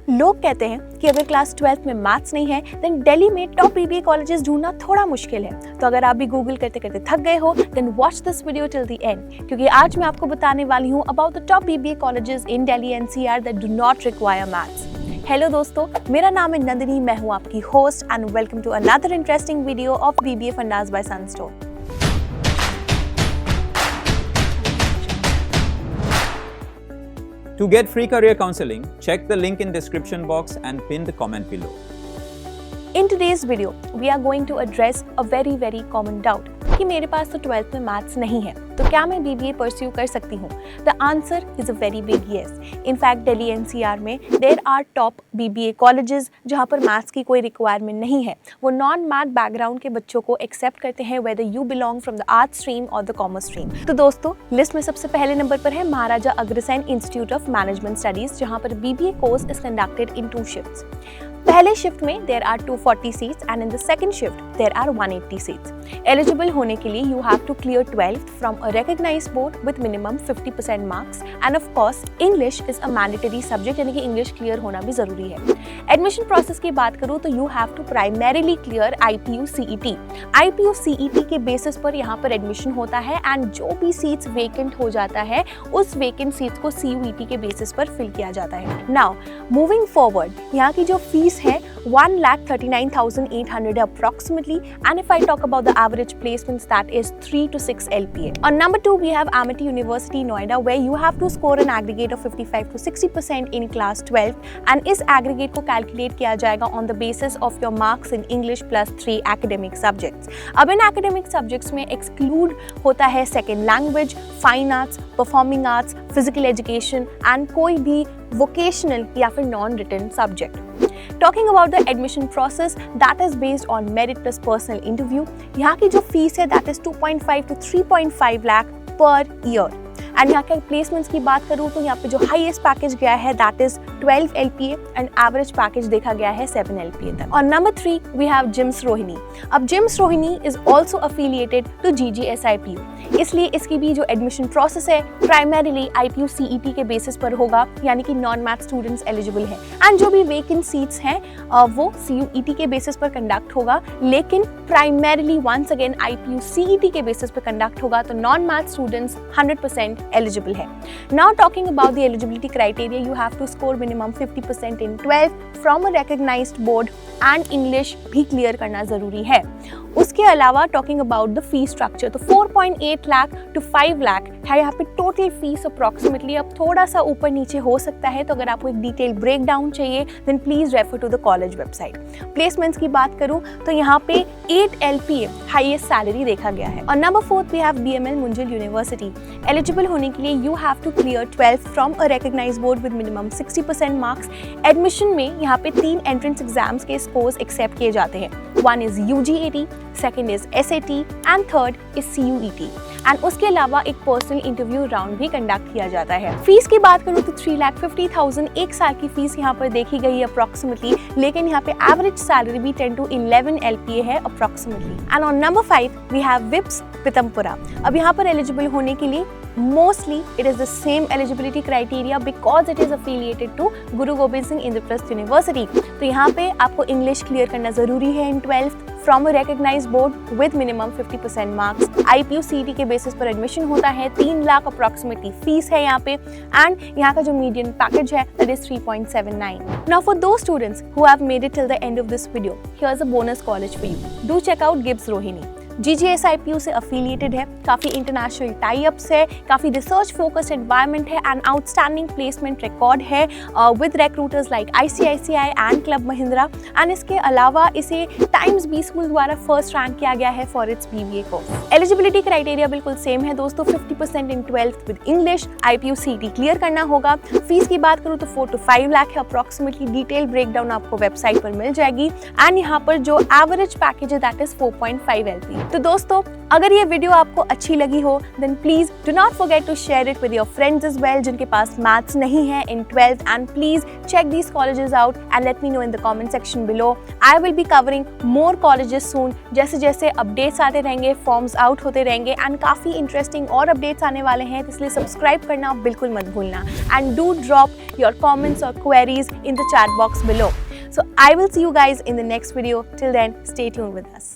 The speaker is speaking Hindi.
लोग कहते हैं कि अगर क्लास 12th में मैथ्स नहीं है देन दिल्ली में टॉप बीबीए कॉलेजेस ढूंढना थोड़ा मुश्किल है। तो अगर आप भी गूगल करते करते थक गए हो then watch this video till the end, क्योंकि आज मैं आपको बताने वाली हूँ about the top BBA colleges in Delhi NCR that do not require maths. Hello दोस्तों, मेरा नाम है नंदिनी, मैं हूँ आपकी host and welcome to another interesting video of BBA fundas by Sunstone. To get free career counseling, check the link in description box and pin the comment below. In today's video, we are going to address a very common doubt कि मेरे पास तो 12th में मैथ्स नहीं है तो क्या मैं बीबीए परस्यू कर सकती हूँ? The answer is a very big yes. In fact, Delhi NCR में there are top BBA colleges जहाँ पर मैथ्स की कोई रिक्वायरमेंट नहीं है। वो नॉन मैथ बैकग्राउंड के बच्चों को एक्सेप्ट करते हैं whether you belong from the art stream और द कॉमर्स स्ट्रीम। तो दोस्तों, लिस्ट में सबसे पहले नंबर पर है Maharaja Agrasen institute of management studies, जहाँ पर BBA course is conducted in 2 shifts. पहले शिफ्ट में there are 240 seats and in the second shift there are 180 seats. Eligible होने के लिए you have to clear 12th from a recognised board with minimum 50% marks and of course English is a mandatory subject, यानी कि इंग्लिश क्लियर होना भी जरूरी है। एडमिशन प्रोसेस की बात करूँ तो you have to primarily clear IPU CET। IPU CET के बेसिस पर यहाँ पर एडमिशन होता है एंड जो भी सीट्स वेकेंट हो जाता है उस वेकेंट सीट्स को CUET के बेसिस पर फिल किया जाता है। नाउ मूविंग फॉरवर्ड, यहाँ की जो फीस है 1,39,800 approximately, and if I talk about the average placements, that is 3 to 6 LPA. On number 2 we have Amity University Noida, where you have to score an aggregate of 55 to 60% in class 12 and इस aggregate को calculate किया जाएगा on the basis of your marks in English plus 3 academic subjects। अब इन academic subjects में exclude होता है second language, fine arts, performing arts, physical education and कोई भी vocational या फिर non-written subject। Talking about the admission process, that is based on merit plus personal interview। यहाँ की जो फीस है that is 2.5 to 3.5 lakh per year। And यहाँ के प्लेसमेंट्स की बात करूँ तो यहाँ पे जो हाईएस्ट पैकेज गया है that is 12 LPA and average package देखा गया है 7 LPA तक। और number 3 we have JIMS Rohini. अब JIMS Rohini is also affiliated to GGSIPU, इसलिए इसकी भी जो एडमिशन प्रोसेस है प्राइमरीली IPU CET के बेसिस पर होगा, यानी कि नॉन मैथ स्टूडेंट्स एलिजिबल है एंड जो भी वेकेंट सीट्स हैं वो CUET के बेसिस पर कंडक्ट होगा, लेकिन primarily once again IPU CET के बेसिस पर कंडक्ट होगा, तो नॉन मैथ स्टूडेंट्स 100% eligible है। Now talking about the eligibility criteria, you have to score minimum 50% in 12th from a recognized board and English भी क्लियर करना जरूरी है। उसके अलावा talking about the fee structure, तो 4.8 लाख टू 5 लाख है यहाँ पे टोटल फीस अप्रॉक्सीमेटली। अब थोड़ा सा ऊपर नीचे हो सकता है, तो अगर आपको एक डिटेल ब्रेक डाउन चाहिए then please refer to the college website. Placements की बात करूँ तो यहाँ पे 8 LPA हाईएस्ट सैलरी देखा गया है। और number 4 we have BML Munjal university. Eligible होने के लिए you have to clear 12th from a recognised board with minimum 60% marks. Admission में यहाँ पे 3 एंट्रेंस एग्जाम्स के स्कोर्स एक्सेप्ट किए जाते हैं। 1 is UGAT, second is SAT and third is CUET। And उसके अलावा एक पर्सनल इंटरव्यू राउंड भी कंडक्ट किया जाता है। फीस की बात करूँ तो 3,50,000 एक साल की फीस यहाँ पर देखी गई है अप्रॉक्सीमेटली, लेकिन यहाँ पे एवरेज सैलरी भी 10 to 11 LPA है approximately. And on number 5 we have VIPS Pitampura. अब यहाँ पर एलिजिबल होने के लिए mostly it is the same eligibility criteria because it is affiliated to Guru Gobind Singh Indraprasth University। तो यहाँ पे आपको इंग्लिश क्लियर करना जरूरी है in 12th from a recognized board with minimum 50% marks। IPU CET के बेसिस पर एडमिशन होता है, 3 लाख अप्रॉक्सीमेटली फीस है यहाँ पे एंड यहाँ का जो मीडियन पैकेज है that is 3.79। Now for those students who have made it till the end of this video, here's a bonus college for you। Do check out GIBS Rohini। GGSIPU से अफिलिएटेड है, काफ़ी इंटरनेशनल टाई अप्स है, काफ़ी रिसर्च फोकस्ड एनवायरनमेंट है एंड आउटस्टैंडिंग प्लेसमेंट रिकॉर्ड है with recruiters like ICICI and club Mahindra. And इसके अलावा इसे टाइम्स बी स्कूल द्वारा फर्स्ट रैंक किया गया है for its BBA course. Eligibility criteria बिल्कुल सेम है दोस्तों, 50% इन 12th with English, IPU CET clear करना होगा। फीस की बात करूँ तो 4 to 5 लाख है अप्रॉक्सीमेटली। डिटेल ब्रेकडाउन आपको वेबसाइट पर मिल जाएगी एंड यहाँ पर जो एवरेज पैकेज है दैट इज 4.5 LPA। तो दोस्तों, अगर ये वीडियो आपको अच्छी लगी हो then please do not forget to share it with your friends as well जिनके पास मैथ्स नहीं है in 12th, and please check these colleges out and let me know in the comment section below. I will be covering more colleges soon. जैसे जैसे अपडेट्स आते रहेंगे, फॉर्म्स आउट होते रहेंगे एंड काफ़ी इंटरेस्टिंग और अपडेट्स आने वाले हैं, इसलिए सब्सक्राइब करना बिल्कुल मत भूलना. And do drop your comments और queries in the chat box below. So I will see you guys in the next video. Till then, stay tuned with us.